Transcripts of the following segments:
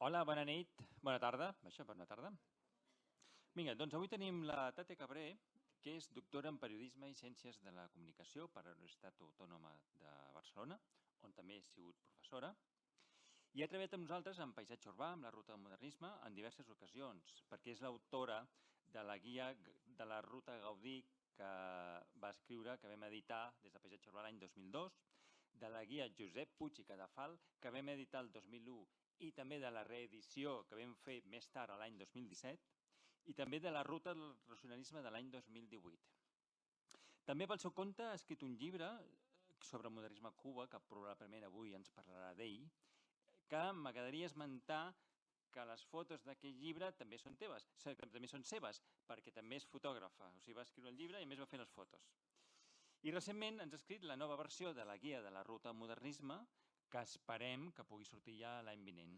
Hola, bona nit, bona tarda. Això, bona tarda. Vinga, doncs avui tenim la Tate Cabré, que és doctora en Periodisme i Ciències de la Comunicació per la Universitat Autònoma de Barcelona, on també ha sigut professora, i ha treballat amb nosaltres en paisatge urbà, amb la ruta del modernisme, en diverses ocasions, perquè és l'autora de la guia de la ruta Gaudí que va escriure, que vam editar des de Paisatge Urbà l'any 2002, de la guia Josep Puig i Cadafal, que vam editar el 2001, i també de la reedició que vam fer més tard, l'any 2017, i també de la ruta del racionalisme de l'any 2018. També pel seu compte ha escrit un llibre sobre modernisme a Cuba, que probablement avui ens parlarà d'ell, que m'agradaria esmentar que les fotos d'aquest llibre també són teves, també són seves, perquè també és fotògrafa, o sigui, va escriure el llibre i a més va fer les fotos. I recentment ens ha escrit la nova versió de la guia de la ruta al modernisme, que esperem que pugui sortir ja l'any vinent.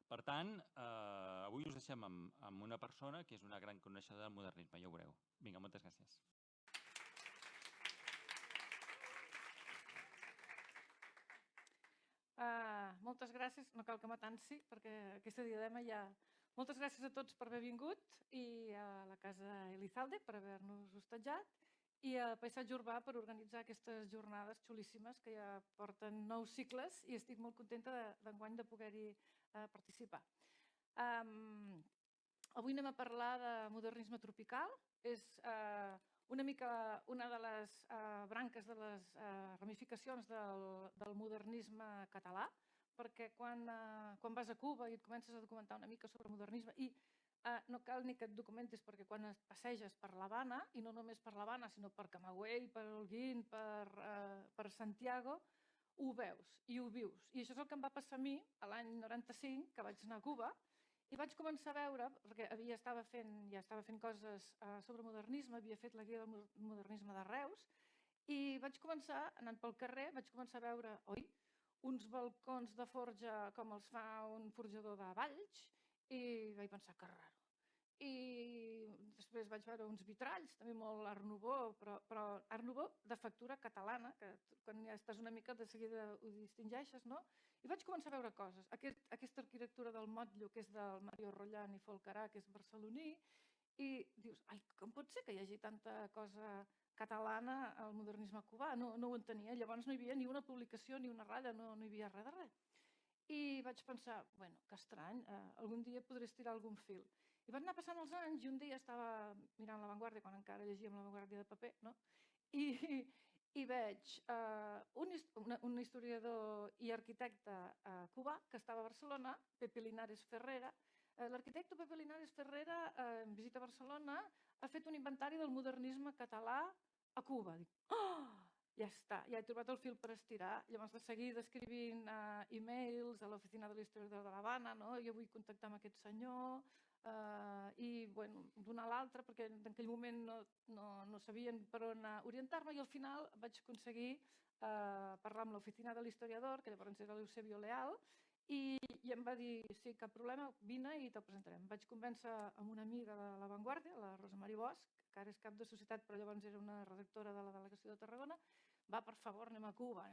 Per tant, avui us deixem amb una persona que és una gran coneixedora del modernisme, ja ho veureu. Vinga, moltes gràcies. Moltes gràcies, no cal que m'atansi, perquè aquesta diadema ja... Moltes gràcies a tots per haver vingut i a la Casa Elizalde per haver-nos hostatjat i a Paisatge Urbà per organitzar aquestes jornades xulíssimes que ja porten 9 cicles i estic molt contenta d'enguany de poder-hi participar. Avui anem a parlar de modernisme tropical. És una mica una de les branques, de les ramificacions del modernisme català, perquè quan vas a Cuba i et comences a documentar una mica sobre modernisme, i no cal ni que et documentis, perquè quan et passeges per l'Havana, i no només per l'Havana, sinó per Camagüey, per Holguín, per Santiago, ho veus i ho vius. I això és el que em va passar a mi l'any 95, que vaig anar a Cuba, i vaig començar a veure, perquè ja estava fent coses sobre modernisme, havia fet la guia del modernisme de Reus, i vaig començar, anant pel carrer, vaig començar a veure, uns balcons de forja com els fa un forjador de Valls, i vaig pensar que raro. I després vaig veure uns vitralls, també molt Art Nouveau, però Art Nouveau de factura catalana, que quan ja estàs una mica de seguida ho distingeixes, no? I vaig començar a veure coses. Aquesta arquitectura del Motllo, que és del Mario Rollán i Folcarà, que és barceloní, i dius, ai, com pot ser que hi hagi tanta cosa catalana al modernisme cubà? No ho entenia. Llavors no hi havia ni una publicació ni una ratlla, no hi havia res de res. I vaig pensar, bueno, que estrany, algun dia podré estirar algun fil. I van anar passant els anys i un dia estava mirant La Vanguardia, quan encara llegíem La Vanguardia de paper, no? I veig un historiador i arquitecte cubà que estava a Barcelona, Pepe Linares Ferrera. L'arquitecte Pepe Linares Ferrera, en visita a Barcelona, ha fet un inventari del modernisme català a Cuba. Dic, oh! Ja està, ja he trobat el fil per estirar. Llavors, de seguida escrivint e-mails a l'oficina de l'historiador de l'Havana, no? Jo vull contactar amb aquest senyor i, bueno, d'una a l'altra, perquè en aquell moment no sabien per on orientar-me, i al final vaig aconseguir parlar amb l'oficina de l'historiador, que llavors era l'Eusebio Leal, i em va dir, sí, cap problema, vine i te'l presentarem. Vaig convèncer amb una amiga de La Vanguardia, la Rosa Mari Bosch, que ara és cap de societat, però llavors era una redactora de la delegació de Tarragona. Va, per favor, anem a Cuba,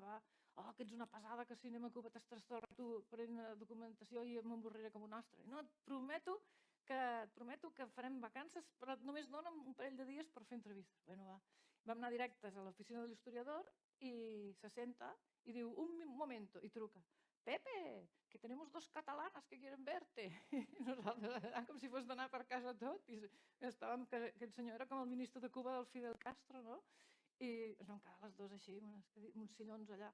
va. Oh, que ets una pesada, que si anem a Cuba t'estàs tot el rato prenent documentació i m'emborriré com un ostre. No, et prometo que farem vacances, però només dona'm un parell de dies per fer entrevistes. Bueno, va. Vam anar directes a l'oficina de l'historiador i se senta i diu, un momento, i truca. Pepe, que tenemos 2 catalanas que quieren verte. I nosaltres, com si fos d'anar per casa tot. I estàvem, que aquest senyor era com el ministre de Cuba del Fidel Castro, no? I ens vam quedar les dues així, uns sillons allà.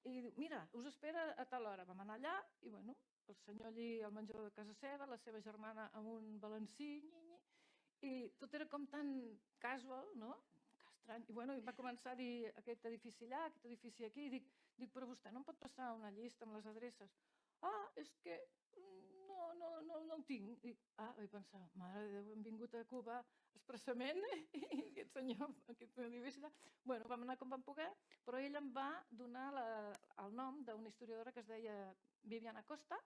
I diu, mira, us espera a tal hora. Vam anar allà i, bueno, el senyor allí al menjador de casa seva, la seva germana amb un balancí, i tot era com tan casual, no? Que estrany. I, bueno, va començar a dir aquest edifici allà, aquest edifici aquí, i dic, però vostè no em pot passar una llista amb les adreces? Ah, és que no ho tinc. Dic, vaig pensar, mare de Déu, hem vingut a Cuba expressament i aquest senyor, aquest edifici allà. Bueno, vam anar com vam poder, però ell em va donar el nom d'una historiadora que es deia Viviana Costa,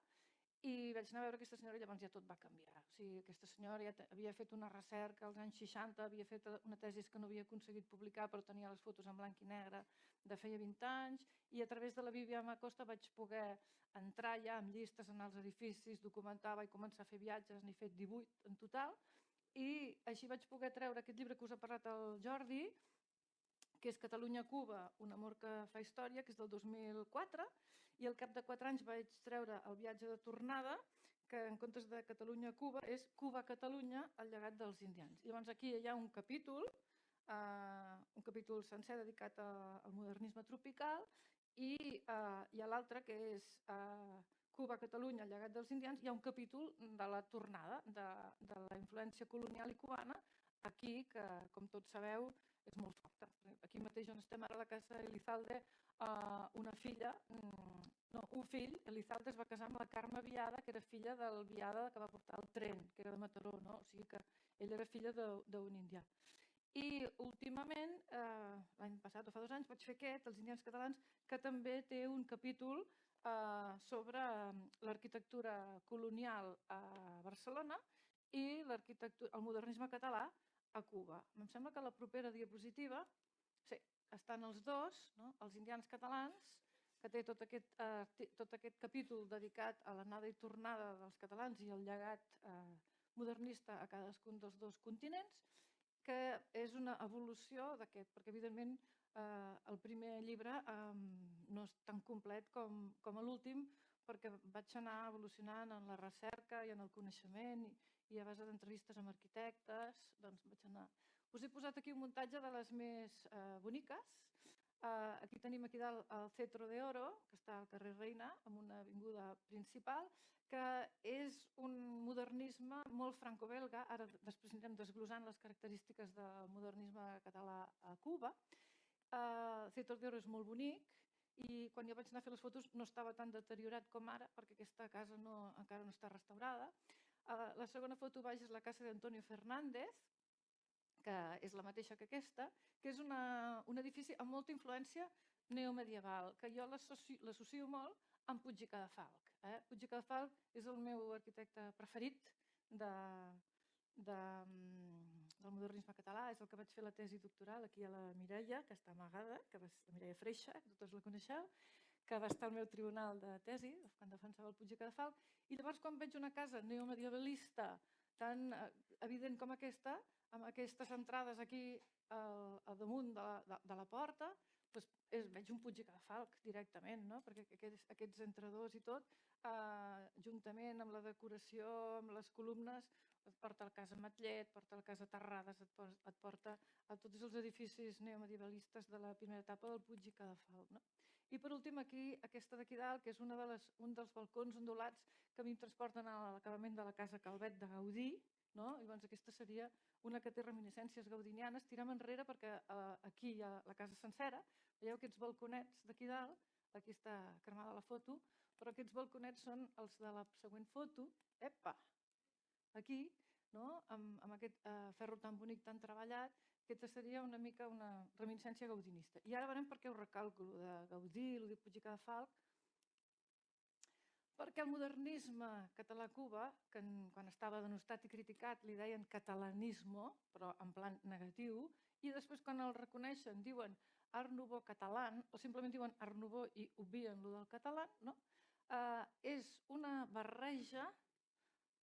i vaig anar a veure aquesta senyora i llavors ja tot va canviar. O sigui, aquesta senyora ja havia fet una recerca als anys 60, havia fet una tesi que no havia aconseguit publicar però tenia les fotos en blanc i negre de feia 20 anys i a través de la Vivian Acosta vaig poder entrar ja amb llistes en els edificis, documentar, vaig començar a fer viatges, n'he fet 18 en total i així vaig poder treure aquest llibre que us ha parlat el Jordi, que és Catalunya-Cuba, un amor que fa història, que és del 2004, i al cap de 4 anys vaig treure el viatge de tornada, que en comptes de Catalunya-Cuba és Cuba-Catalunya, el llegat dels indians. Llavors aquí hi ha un capítol sencer dedicat al modernisme tropical i hi ha l'altre que és Cuba-Catalunya, el llegat dels indians. Hi ha un capítol de la tornada de la influència colonial i cubana aquí, que com tots sabeu és molt forta. Aquí mateix on estem ara a la casa Elizalde, un fill, Elizalde es va casar amb la Carme Viada, que era filla del Viada que va portar el tren, que era de Mataró, no? O sigui que ella era filla d'un indià. I últimament, l'any passat o fa 2 anys, vaig fer aquest, Els indians catalans, que també té un capítol sobre l'arquitectura colonial a Barcelona i el modernisme català a Cuba. Em sembla que la propera diapositiva, sí, estan els dos, no? Els indians catalans, que té tot aquest capítol dedicat a l'anada i tornada dels catalans i el llegat modernista a cadascun dels dos continents, que és una evolució d'aquest, perquè evidentment el primer llibre no és tan complet com l'últim, perquè vaig anar evolucionant en la recerca i en el coneixement i a base d'entrevistes amb arquitectes, doncs vaig anar. Us he posat aquí un muntatge de les més boniques. Aquí tenim aquí dalt el Cetro de Oro, que està al carrer Reina, en una avinguda principal, que és un modernisme molt franco-belga. Ara després anirem desglosant les característiques del modernisme català a Cuba. El Cetro de Oro és molt bonic i quan jo vaig anar a fer les fotos no estava tan deteriorat com ara, perquè aquesta casa encara no està restaurada. La segona foto baix és la casa d'Antonio Fernández, que és la mateixa que aquesta, que és un edifici amb molta influència neomedieval, que jo l'associo molt amb Puig i Cadafalch. Puig i Cadafalch és el meu arquitecte preferit del modernisme català, és el que vaig fer la tesi doctoral aquí a la Mireia, que està amagada, la Mireia Freixa, que tots la coneixeu, que va estar al meu tribunal de tesi quan defensava el Puig i Cadafalch. I llavors quan veig una casa neomedievalista tan evident com aquesta, amb aquestes entrades aquí al damunt de la porta, veig un Puig i Cadafalch directament, perquè aquests entradors i tot, juntament amb la decoració, amb les columnes, et porta al cas Ametlet, porta al cas Terrades, et porta a tots els edificis neomedievalistes de la primera etapa del Puig i Cadafalch. I per últim aquí, aquesta d'aquí dalt, que és un dels balcons ondulats que a mi em transporten a l'acabament de la Casa Calvet de Gaudí. Llavors aquesta seria una que té reminiscències gaudinianes. Tirem enrere perquè aquí hi ha la casa sencera. Veieu aquests balconets d'aquí dalt? Aquí està cremada la foto, però aquests balconets són els de la següent foto. Epa! Aquí, amb aquest ferro tan bonic, tan treballat, aquesta seria una mica una reminiscència gaudinista. I ara veurem per què ho recalco, el de Gaudí, el de Puig i Cadafalch, perquè el modernisme català-Cuba, que quan estava denostat i criticat li deien catalanismo, però en plan negatiu, i després quan el reconeixen diuen Art Nouveau català, o simplement diuen Art Nouveau i obvien lo del català, és una barreja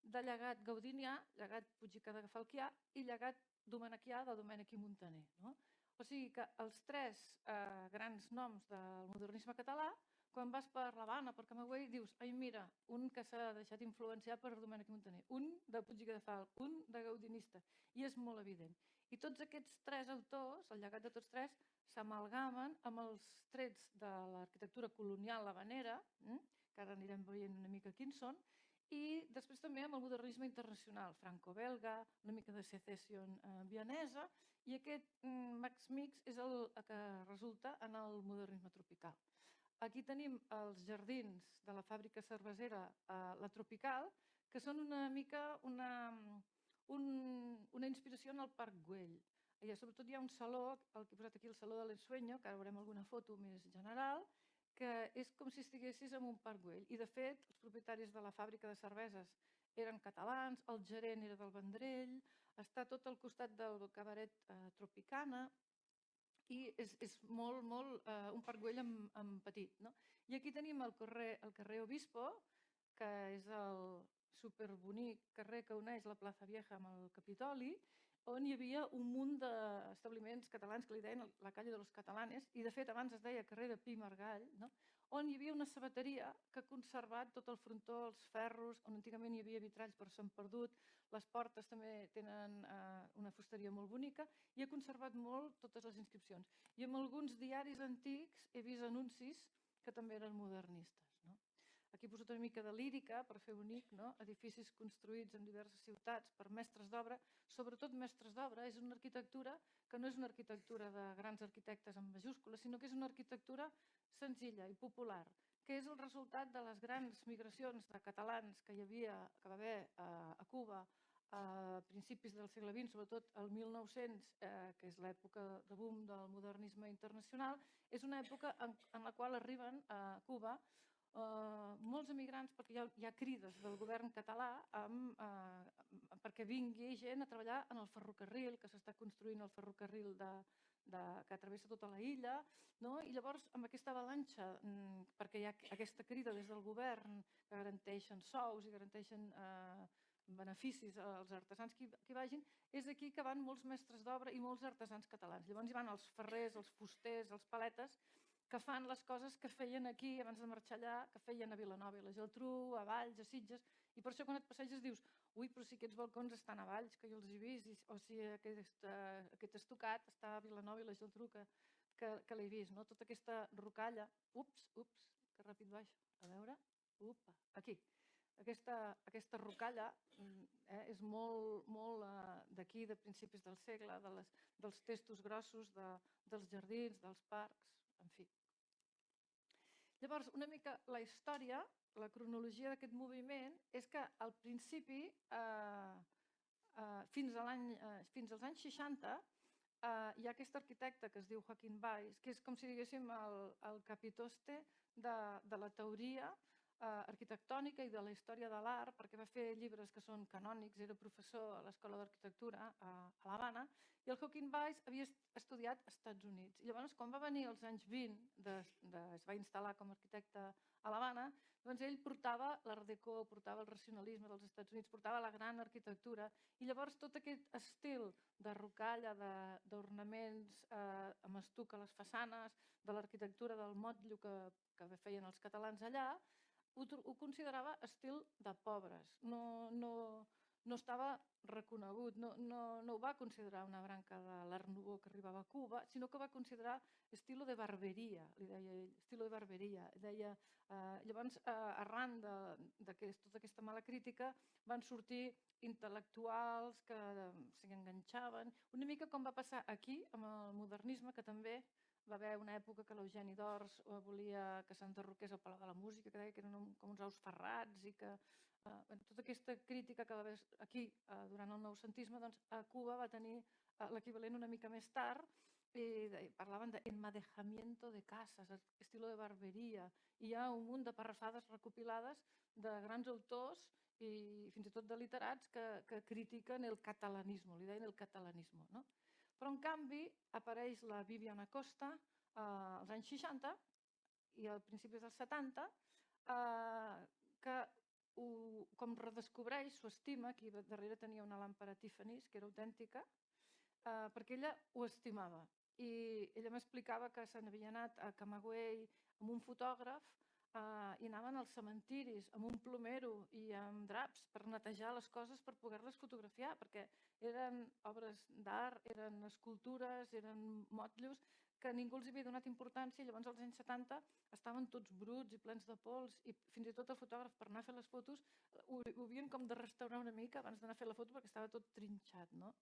de llegat gaudinià, llegat Puig i Cadafalchià i llegat domenequià de Domènech i Muntaner. O sigui que els 3 grans noms del modernisme català, quan vas per l'Havana, per Camagüey, dius, ai mira, un que s'ha deixat influenciar per Domènech i Muntaner, un de Puig i Cadafalch, un de gaudinista, i és molt evident. I tots aquests 3 autors, el llegat de tots 3, s'amalgamen amb els trets de l'arquitectura colonial havanera, que ara anirem veient una mica quins són, i després també amb el modernisme internacional, franco-belga, una mica de secession vienesa, i aquest mix és el que resulta en el modernisme tropical. Aquí tenim els jardins de la fàbrica cervesera La Tropical, que són una mica una inspiració en el Parc Güell. Sobretot hi ha un saló, el que he posat aquí, el Saló de l'Ensueño, que ara veurem alguna foto més general, que és com si estiguessis en un Parc Güell. I, de fet, els propietaris de la fàbrica de cerveses eren catalans, el gerent era del Vendrell, està tot al costat del cabaret Tropicana, i és molt, molt un Parc Güell en petit. No? I aquí tenim el carrer Obispo, que és el superbonic carrer que uneix la Plaza Vieja amb el Capitoli, on hi havia un munt d'establiments catalans que li deien la calle de los catalanes, i de fet abans es deia carrer de Pi Margall, no? On hi havia una sabateria que ha conservat tot el frontó, els ferros, on antigament hi havia vitralls però s'han perdut, les portes també tenen una fusteria molt bonica, i ha conservat molt totes les inscripcions. I en alguns diaris antics he vist anuncis que també eren modernistes. No? Aquí he posat una mica de lírica per fer bonic, no? Edificis construïts en diverses ciutats per mestres d'obra, sobretot mestres d'obra, és una arquitectura que no és una arquitectura de grans arquitectes en majúscules, sinó que és una arquitectura senzilla i popular, que és el resultat de les grans migracions de catalans que va haver a Cuba a principis del segle XX, sobretot el 1900, que és l'època de boom del modernisme internacional, és una època en la qual arriben a Cuba molts emigrants, perquè hi ha crides del govern català perquè vingui gent a treballar en el ferrocarril, que s'està construint el ferrocarril que travessa tota la illa, no? I llavors amb aquesta avalanxa, perquè hi ha aquesta crida des del govern que garanteixen sous i garanteixen beneficis als artesans que hi vagin, és aquí que van molts mestres d'obra i molts artesans catalans. Llavors hi van els ferrers, els fusters, els paletes, que fan les coses que feien aquí abans de marxar allà, que feien a Vilanova i la Geltrú, a Valls, a Sitges, i per això quan et passeges dius, ui, però si aquests balcons estan a Valls, que jo els he vist, o si aquest estucat està a Vilanova i la Geltrú, que l'he vist, no? Tota aquesta rocalla, ups, que ràpid baix, a veure, upa, aquí. Aquesta rocalla és molt d'aquí, de principis del segle, dels testos grossos, dels jardins, dels parcs, en fi. Llavors, una mica la història, la cronologia d'aquest moviment, és que al principi, fins als anys 60, hi ha aquest arquitecte que es diu Joaquín Valls, que és com si diguéssim el capitoste de la teoria arquitectònica i de la història de l'art, perquè va fer llibres que són canònics, era professor a l'Escola d'Arquitectura a l'Havana, i el Joaquín Valls havia estudiat als Estats Units. I llavors, quan va venir als anys 20, es va instal·lar com a arquitecte a l'Havana, doncs ell portava l'Art Deco, portava el racionalisme dels Estats Units, portava la gran arquitectura, i llavors tot aquest estil de rocalla, d'ornaments amb estuc a les façanes, de l'arquitectura del motllo que feien els catalans allà, ho considerava estil de pobres, no estava reconegut, no ho va considerar una branca de l'Art Nouveau que arribava a Cuba, sinó que va considerar estilo de barberia, li deia ell, estilo de barberia. Llavors, arran de tota aquesta mala crítica, van sortir intel·lectuals que s'hi enganxaven, una mica com va passar aquí amb el modernisme, que també va haver una època que l'Eugeni d'Ors volia que s'enderroqués el Palau de la Música, que deia que eren com uns ous ferrats, i que tota aquesta crítica que va haver aquí durant el noucentisme, doncs a Cuba va tenir l'equivalent una mica més tard, i parlaven d'enmadejamiento de cases, estilo de barberia, i hi ha un munt de parrafades recopilades de grans autors i fins i tot de literats que critiquen el catalanisme, li deien el catalanisme, no? Però, en canvi, apareix la Vivian Acosta als anys 60 i a principis dels 70, que com redescobreix, s'ho estima, aquí darrere tenia una làmpara Tiffany's, que era autèntica, perquè ella ho estimava. I ella m'explicava que se n'havia anat a Camagüey amb un fotògraf i anaven als cementiris amb un plomero i amb draps per netejar les coses per poder-les fotografiar, perquè eren obres d'art, eren escultures, eren motllos que ningú els havia donat importància, i llavors als anys 70 estaven tots bruts i plens de pols, i fins i tot el fotògraf, per anar a fer les fotos, ho havien com de restaurar una mica abans d'anar a fer la foto perquè estava tot trinxat, no?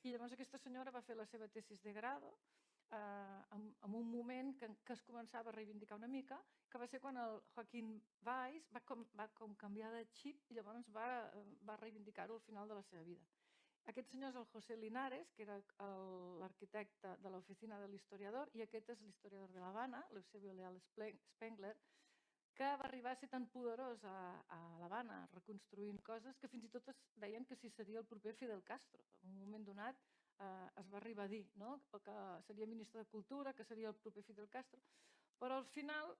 I llavors aquesta senyora va fer la seva tesis de grado en un moment que es començava a reivindicar una mica, que va ser quan el Joaquín Valls va com canviar de xip, i llavors va reivindicar-ho al final de la seva vida. Aquest senyor és el José Linares, que era l'arquitecte de l'oficina de l'historiador, i aquest és l'historiador de l'Havana, l'Eusebio Leal Spengler, que va arribar a ser tan poderós a l'Havana reconstruint coses que fins i tot es deien que si seria el proper Fidel Castro. En un moment donat es va arribar a dir, no? Que seria ministre de Cultura, que seria el proper Fidel Castro, però al final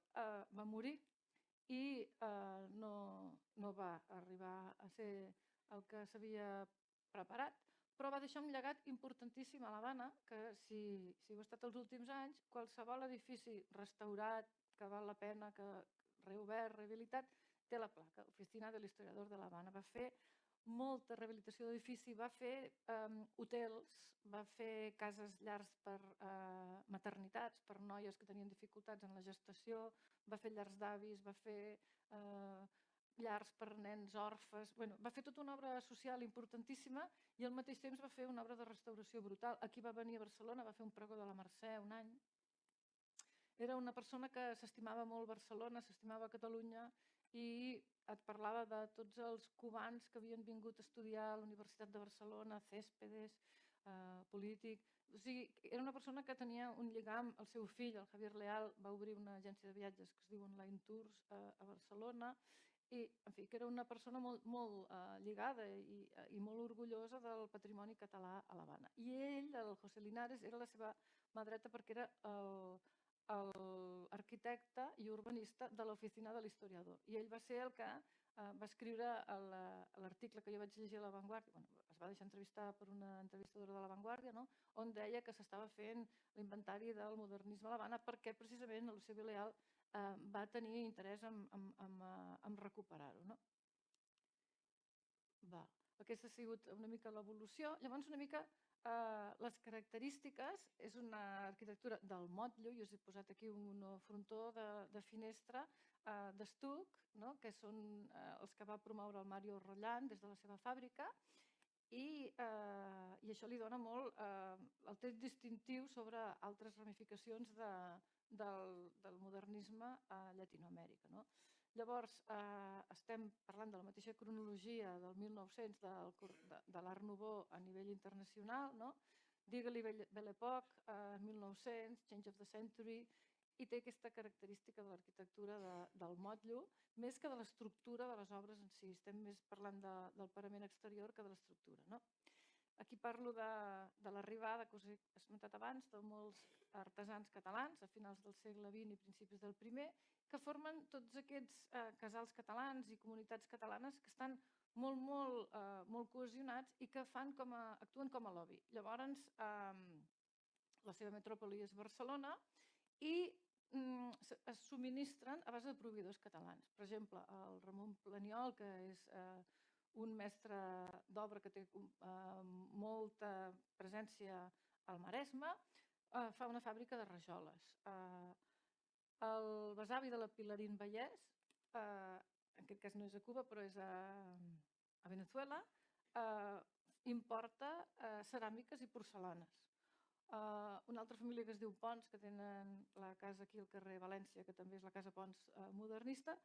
va morir i no va arribar a ser el que s'havia preparat, però va deixar un llegat importantíssim a l'Havana, que si heu estat els últims anys, qualsevol edifici restaurat, que val la pena, que reobert, rehabilitat, té la placa, Oficina de l'Historiador de l'Havana. Va fer molta rehabilitació d'edifici, va fer hotels, va fer cases llars per maternitats, per noies que tenien dificultats en la gestació, va fer llars d'avis, va fer llars per nens orfes, va fer tota una obra social importantíssima i al mateix temps va fer una obra de restauració brutal. Aquí va venir a Barcelona, va fer un pregó de la Mercè un any. Era una persona que s'estimava molt Barcelona, s'estimava Catalunya i et parlava de tots els cubans que havien vingut a estudiar a la Universitat de Barcelona, Céspedes, polític. O sigui, era una persona que tenia un lligam. El seu fill, el Javier Leal, va obrir una agència de viatges que es diu Online Tours a Barcelona i, en fi, que era una persona molt lligada i molt orgullosa del patrimoni català a l'Havana. I ell, el José Linares, era la seva mà dreta perquè era l'arquitecte i urbanista de l'oficina de l'historiador. I ell va ser el que va escriure l'article que jo vaig llegir a La Vanguardia, es va deixar entrevistar per una entrevistadora de La Vanguardia, no? On deia que s'estava fent l'inventari del modernisme a l'Havana perquè precisament l'Eusebio Leal va tenir interès en recuperar-ho. No? Aquesta ha sigut una mica l'evolució. Llavors, una mica les característiques, és una arquitectura del motllo, jo us he posat aquí un frontó de finestra d'estuc, no? Que són els que va promoure el Mario Roland des de la seva fàbrica i això li dona molt el tret distintiu sobre altres ramificacions del modernisme a Llatinoamèrica. No? Llavors, estem parlant de la mateixa cronologia del 1900 de l'Art Nouveau a nivell internacional, no? Digue-li Belle Époque, 1900, Change of the Century, i té aquesta característica de l'arquitectura del motllo, més que de l'estructura de les obres en si. Estem més parlant del parament exterior que de l'estructura. No? Aquí parlo de l'arribada, que us he esmentat abans, de molts artesans catalans a finals del segle XX i principis del primer, que formen tots aquests casals catalans i comunitats catalanes que estan molt cohesionats i que actuen com a lobby. Llavors, la seva metròpoli és Barcelona i es subministren a base de proveïdors catalans. Per exemple, el Ramon Planiol, que és un mestre d'obra que té molta presència al Maresme, fa una fàbrica de rajoles. El besavi de la Pilarín Vallès, en aquest cas no és a Cuba però és a Venezuela, importa ceràmiques i porcelanes. Una altra família que es diu Pons, que tenen la casa aquí al carrer València, que també és la casa Pons modernista,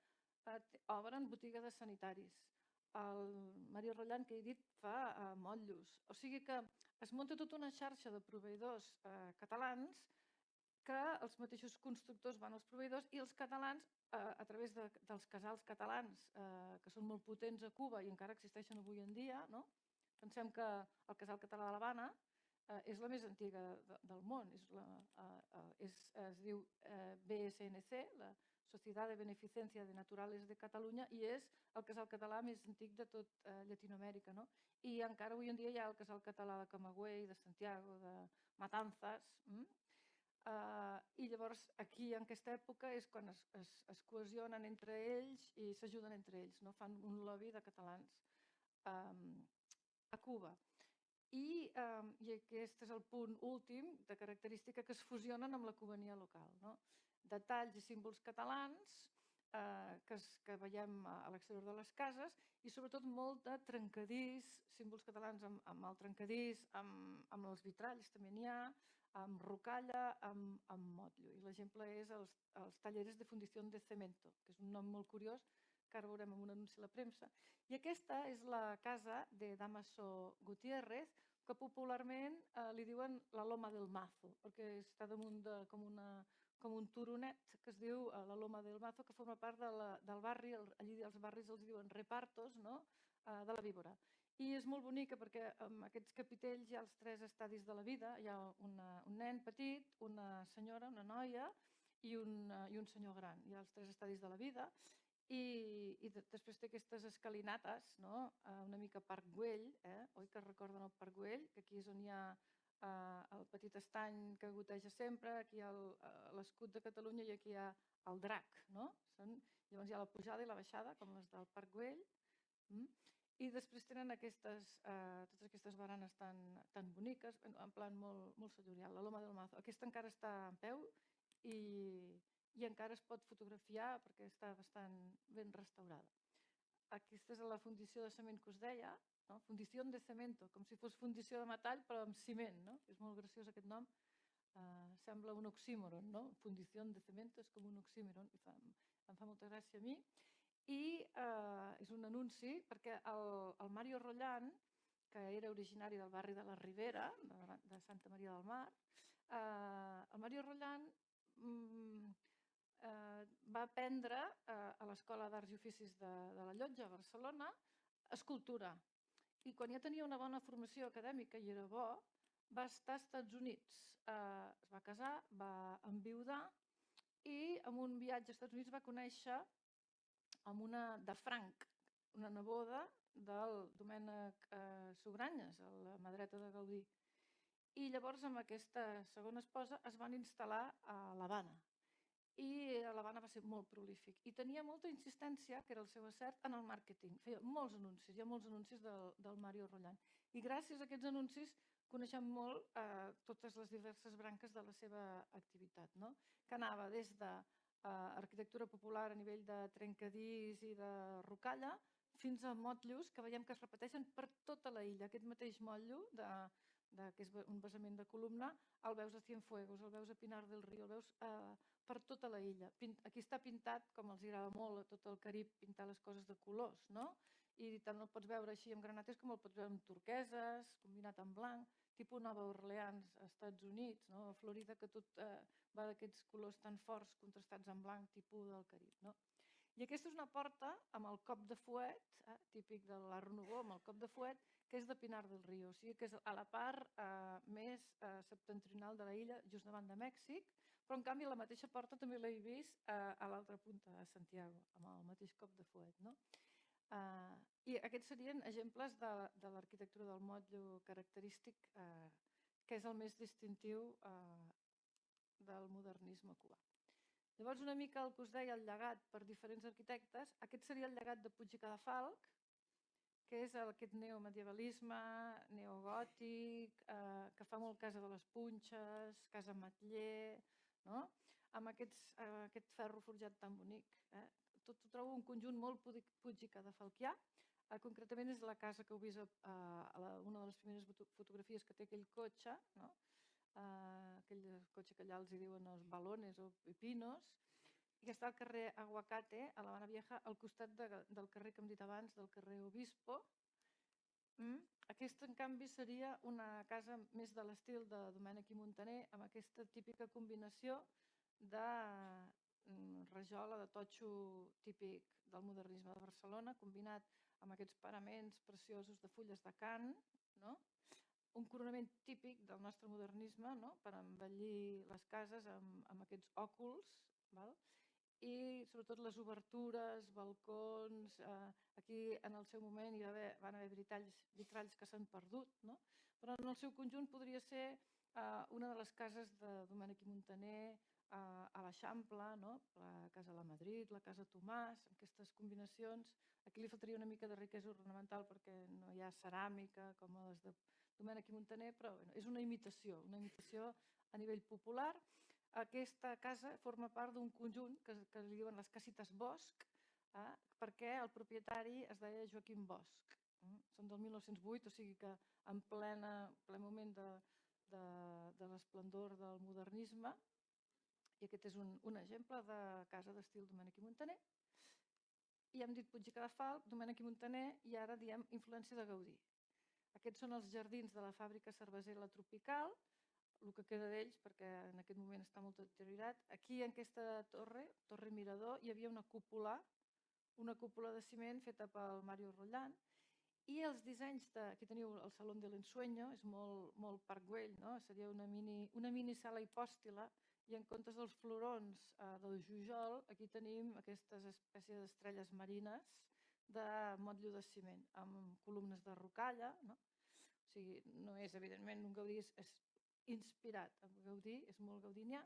obren botiga de sanitaris. El Mario Roland, que he dit, fa motllos. O sigui que es munta tota una xarxa de proveïdors catalans que els mateixos constructors van als proveïdors i els catalans, a través dels casals catalans, que són molt potents a Cuba i encara existeixen avui en dia, no? Pensem que el casal català de l'Havana és la més antiga del món. Es diu BSNC, la Societat de Beneficència de Naturales de Catalunya, i és el casal català més antic de tot Llatinoamèrica. No? I encara avui en dia hi ha el casal català de Camagüey, de Santiago, de Matanzas. I llavors aquí en aquesta època és quan es cohesionen entre ells i s'ajuden entre ells, no? Fan un lobby de catalans a Cuba. I aquest és el punt últim de característica, que es fusionen amb la cubania local. No? Detalls i símbols catalans que veiem a l'exterior de les cases i sobretot molt de trencadís, símbols catalans amb el trencadís, amb els vitralls també n'hi ha, amb rocalla, amb motllo. I l'exemple és els Talleres de Fundició de Cemento, que és un nom molt curiós, que ara veurem en un anunci a la premsa. I aquesta és la casa de Damaso Gutiérrez, que popularment li diuen la Loma del Mazo, perquè està damunt com un turonet que es diu la Loma del Mazo, que forma part del barri, allí als barris els diuen repartos, no? De la Víbora. I és molt bonica perquè en aquests capitells hi ha els 3 estadis de la vida. Hi ha un nen petit, una senyora, una noia i un senyor gran. Hi ha els 3 estadis de la vida i després té aquestes escalinates, no? Una mica Parc Güell, oi que recorden el Parc Güell? Que aquí és on hi ha el petit estany que goteja sempre, aquí hi ha l'escut de Catalunya i aquí hi ha el drac, no? Llavors hi ha la pujada i la baixada, com les del Parc Güell. I després tenen totes aquestes baranes tan boniques, en plan molt senyorial, la Loma del Mazo. Aquesta encara està en peu i encara es pot fotografiar perquè està bastant ben restaurada. Aquesta és la fundició de cement que us deia, no? Fundició de cemento, com si fos fundició de metall però amb ciment, no? És molt graciós aquest nom, sembla un oxímoron, no? Fundició de cemento és com un oxímoron, em fa molta gràcia a mi. I és un anunci perquè el Mario Rollán, que era originari del barri de la Ribera, de Santa Maria del Mar, el Mario Rollán va aprendre a l'Escola d'Arts i Oficis de la Llotja a Barcelona escultura. I quan ja tenia una bona formació acadèmica i era bo, va estar als Estats Units. Es va casar, va enviudar i en un viatge als Estats Units va conèixer amb una de Frank, una neboda del Domènec Sugranyes, la mà dreta de Gaudí. I llavors amb aquesta segona esposa es van instal·lar a l'Havana. I a l'Havana va ser molt prolífic. I tenia molta insistència, que era el seu acert, en el màrqueting. Feia molts anuncis, hi ha molts anuncis del Mario Rollán. I gràcies a aquests anuncis coneixem molt totes les diverses branques de la seva activitat, no? Que anava des d'arquitectura popular a nivell de trencadís i de rocalla fins a motllos que veiem que es repeteixen per tota la illa. Aquest mateix motllo, que és un basament de columna, el veus a Cienfuegos, el veus a Pinar del Río, el veus per tota la illa. Aquí està pintat, com els agrada molt a tot el Carib, pintar les coses de colors, no? I tant el pots veure així amb granates com el pots veure amb turqueses, combinat amb blanc, tipus Nova Orleans, als Estats Units, no? A Florida, que tot va d'aquests colors tan forts contrastats amb blanc, tipus del Carib, no? I aquesta és una porta amb el cop de fuet, típic de l'Art Nouveau, amb el cop de fuet, que és de Pinar del Río, o sigui que és a la part més septentrional de la illa, just davant de Mèxic, però en canvi la mateixa porta també l'he vist a l'altra punta, a Santiago, amb el mateix cop de fuet, no? I aquests serien exemples de l'arquitectura del motllo característic, que és el més distintiu del modernisme cubà. Llavors, una mica el que us deia, el llegat per diferents arquitectes, aquest seria el llegat de Puig i Cadafalch, que és aquest neomedievalisme, neogòtic, que fa molt Casa de les Punxes, Casa Matller, no? Amb aquest ferro forjat tan bonic. Tot ho trobo un conjunt molt Puig i Cadafalchià. Concretament és la casa que heu vist a una de les primeres fotografies, que té aquell cotxe, no? Aquell cotxe que allà els diuen els balones o pinos, i que està al carrer Aguacate, a l'Havana Vieja, al costat del carrer que hem dit abans, del carrer Obispo. Aquesta, en canvi, seria una casa més de l'estil de Domènech i Montaner, amb aquesta típica combinació de rajola, de totxo típic del modernisme de Barcelona, combinat amb aquests paraments preciosos de fulles de can, no? Un coronament típic del nostre modernisme, no? Per embellir les cases amb aquests òculs, val? I sobretot les obertures, balcons, aquí en el seu moment van haver vitralls que s'han perdut, no? Però en el seu conjunt podria ser una de les cases de Domènech i Montaner a l'Eixample, no? La Casa La Madrid, la Casa Tomàs, amb aquestes combinacions. Aquí li faltaria una mica de riquesa ornamental perquè no hi ha ceràmica com les de Domènech i Montaner, però és una imitació a nivell popular. Aquesta casa forma part d'un conjunt que li diuen les Casites Bosch, perquè el propietari es deia Joaquim Bosch. Són del 1908, o sigui que en ple moment de l'esplendor del modernisme, i aquest és un exemple de casa d'estil Domènech i Montaner. i hem dit Puig i Cadafalch, Domènech i Montaner, i ara diem influència de Gaudí. Aquests són els jardins de la fàbrica cervesera Tropical, el que queda d'ells, perquè en aquest moment està molt deteriorat. Aquí, en aquesta torre Mirador, hi havia una cúpula de ciment feta pel Mario Roldán, i els dissenys aquí teniu el Salón de l'Ensueño, és molt Parc Güell, no? Seria una mini sala hipòstila, i en comptes dels florons del Jujol, aquí tenim aquestes espècies d'estrelles marines de motllo de ciment, amb columnes de rocalla, no? O sigui, no és, evidentment, un Gaudí, és inspirat en Gaudí, és molt gaudinià.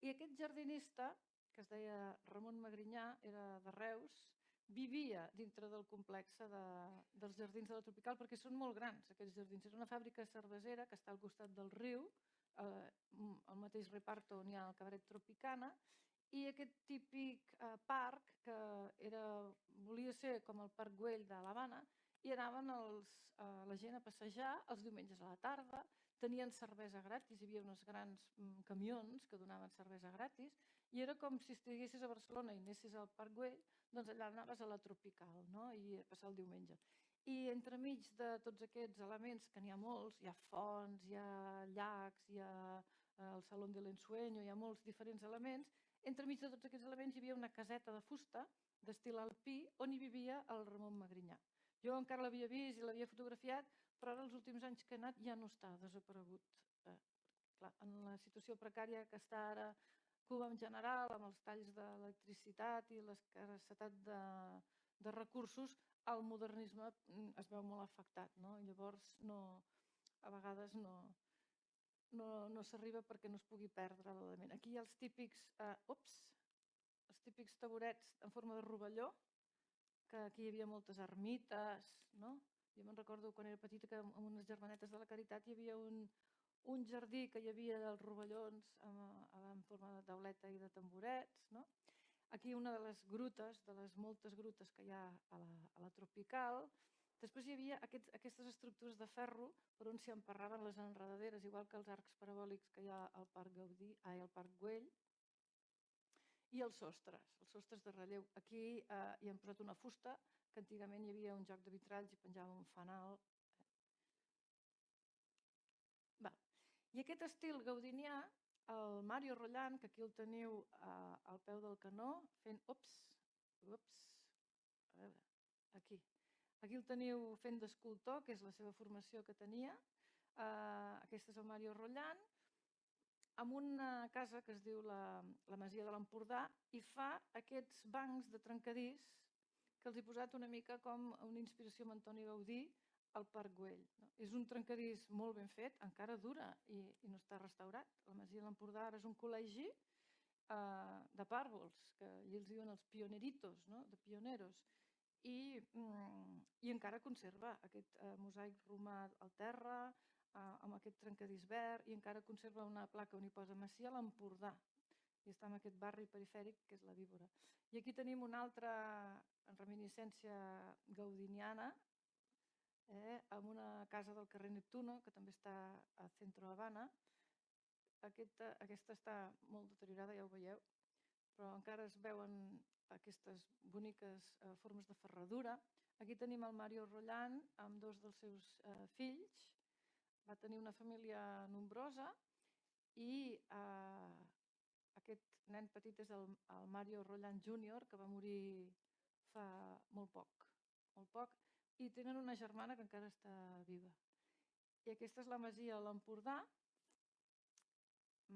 I aquest jardinista, que es deia Ramon Magrinyà, era de Reus, vivia dintre del complex dels jardins de la Tropical, perquè són molt grans, aquests jardins. És una fàbrica cervesera que està al costat del riu, al mateix reparto on hi ha el cabaret Tropicana, i aquest típic parc que volia ser com el Parc Güell de l'Havana, i anaven la gent a passejar els diumenges a la tarda, tenien cervesa gratis, hi havia uns grans camions que donaven cervesa gratis, i era com si estiguessis a Barcelona i anessis al Parc Güell, doncs allà anaves a la Tropical, no? I a passar el diumenge. I entremig de tots aquests elements, que n'hi ha molts, hi ha fonts, hi ha llacs, hi ha el Salón de l'Ensueño, hi ha molts diferents elements, entremig de tots aquests elements hi havia una caseta de fusta d'estil alpí on hi vivia el Ramon Magrinyà. Jo encara l'havia vist i l'havia fotografiat, però ara els últims anys que he anat ja no està, desaparegut. Clar, en la situació precària que està ara Cuba en general, amb els talls d'electricitat i l'escassetat de recursos, el modernisme es veu molt afectat, no? Llavors, a vegades no s'arriba perquè no es pugui perdre l'element. Aquí hi ha els típics taburets en forma de rovelló, que aquí hi havia moltes ermites, no? Jo me'n recordo quan era petita que amb unes germanetes de la Caritat hi havia un jardí que hi havia dels rovellons en forma de tauleta i de tamborets, no? Aquí una de les grutes, de les moltes grutes que hi ha a la Tropical. Després hi havia aquestes estructures de ferro per on s'hi emparraven les enredaderes, igual que els arcs parabòlics que hi ha al Parc Güell, i els sostres de relleu. Aquí hi hem posat una fusta, que antigament hi havia un joc de vitralls i penjava un fanal. I aquest estil gaudinià, el Mario Roldán, que aquí el teniu al peu del canó, fent... aquí el teniu fent d'escultor, que és la seva formació que tenia. Aquest és el Mario Roldán, amb una casa que es diu la Masia de l'Empordà, i fa aquests bancs de trencadís que els he posat una mica com una inspiració amb Antoni Gaudí al Parc Güell. És un trencadís molt ben fet, encara dura i no està restaurat. La Masia de l'Empordà ara és un col·legi de pàrvols, que allí els diuen els pioneritos, de pioneros, i encara conserva aquest mosaic romà al terra, amb aquest trencadís verd, i encara conserva una placa on hi posa Masia l'Empordà, i està en aquest barri perifèric que és la Víbora. I aquí tenim una altra reminiscència gaudiniana, amb una casa del carrer Neptuno, que també està a Centro Habana. Aquesta està molt deteriorada, ja ho veieu, però encara es veuen aquestes boniques formes de ferradura. Aquí tenim el Mario Roldán amb dos dels seus fills. Va tenir una família nombrosa i aquest nen petit és el Mario Roldán Júnior, que va morir fa molt poc, i tenen una germana que encara està viva. I aquesta és la Masia a l'Empordà.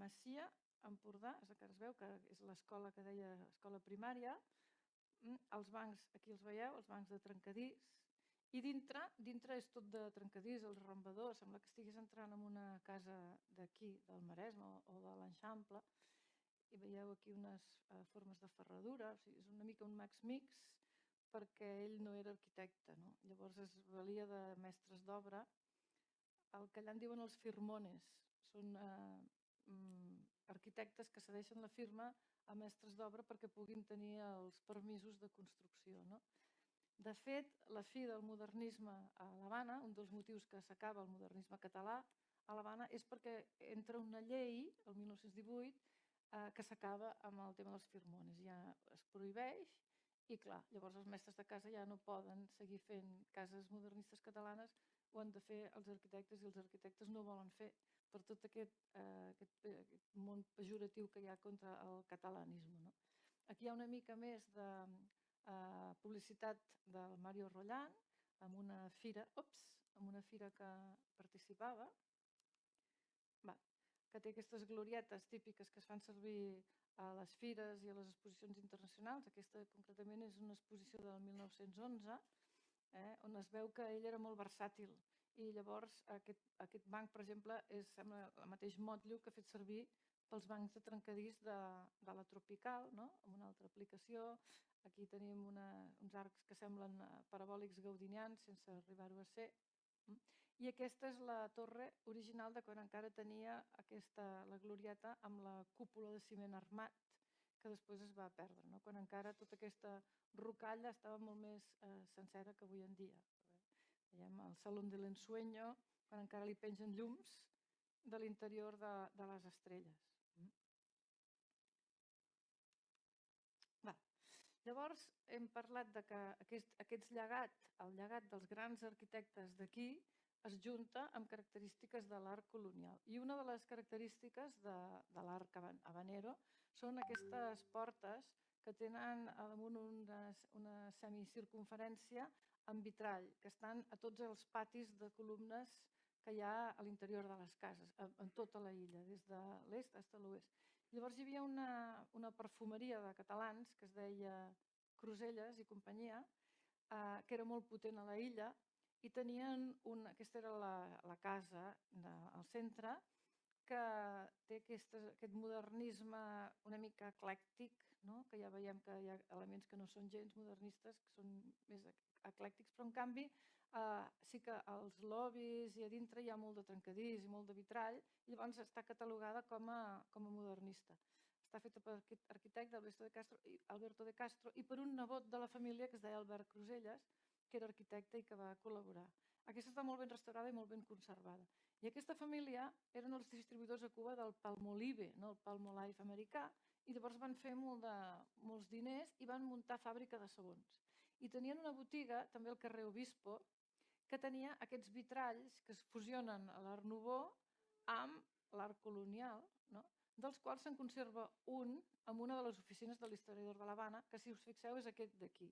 Masia Empordà, encara es veu que és l'escola que deia, escola primària. Els bancs, aquí els veieu, els bancs de trencadís. I dintre és tot de trencadís, el rambador, sembla que estigués entrant en una casa d'aquí, del Maresme o de l'Eixample. I veieu aquí unes formes de ferradura, o sigui, és una mica un mix, perquè ell no era arquitecte, no? Llavors es valia de mestres d'obra, el que allà en diuen els firmones. Són arquitectes que cedeixen la firma a mestres d'obra perquè puguin tenir els permisos de construcció, no? De fet, la fi del modernisme a l'Havana, un dels motius que s'acaba el modernisme català a l'Havana, és perquè entra una llei, el 1918, que s'acaba amb el tema dels firmones. Ja es prohibeix I clar, llavors els mestres de casa ja no poden seguir fent cases modernistes catalanes, ho han de fer els arquitectes i els arquitectes no volen fer per tot aquest món pejoratiu que hi ha contra el catalanisme. No? Aquí hi ha una mica més de publicitat del Mario Rollan amb una fira que participava, que té aquestes glorietes típiques que es fan servir a les fires i a les exposicions internacionals. Aquesta concretament és una exposició del 1911, on es veu que ell era molt versàtil. I llavors aquest banc, per exemple, sembla el mateix motllo que ha fet servir pels bancs de trencadís de la Tropical, no? Amb una altra aplicació. Aquí tenim uns arcs que semblen parabòlics gaudinians sense arribar-ho a ser. I aquesta és la torre original de quan encara tenia la glorieta amb la cúpula de ciment armat, que després es va perdre, no? Quan encara tota aquesta rocalla estava molt més sencera que avui en dia. Veiem el Salón de l'Ensueño, quan encara li pengen llums de l'interior de les estrelles. Llavors hem parlat que el llegat dels grans arquitectes d'aquí es junta amb característiques de l'art colonial. I una de les característiques de l'art habanero són aquestes portes que tenen a damunt una semicircunferència amb vitrall, que estan a tots els patis de columnes que hi ha a l'interior de les cases, en tota la illa, des de l'est fins a l'oest. Llavors hi havia una perfumeria de catalans que es deia Cruselles i companyia, que era molt potent a la illa, i tenien aquesta era la casa al centre, que té aquest modernisme una mica eclèctic, no? Que ja veiem que hi ha elements que no són gens modernistes, que són més eclèctics, però en canvi sí que als lobbies i a dintre hi ha molt de trencadís i molt de vitrall, i llavors està catalogada com a modernista. Està feta per aquest arquitecte, Alberto de Castro, i per un nebot de la família que es deia Albert Cruselles, que era arquitecte i que va col·laborar. Aquesta està molt ben restaurada i molt ben conservada. I aquesta família eren els distribuïdors a Cuba del Palmolive, el Palmolive americà, i llavors van fer molts diners i van muntar fàbrica de sabons. I tenien una botiga, també al carrer Obispo, que tenia aquests vitralls que es fusionen a l'art nouveau amb l'art colonial, dels quals se'n conserva un en una de les oficines de l'historiador de l'Havana, que si us fixeu és aquest d'aquí,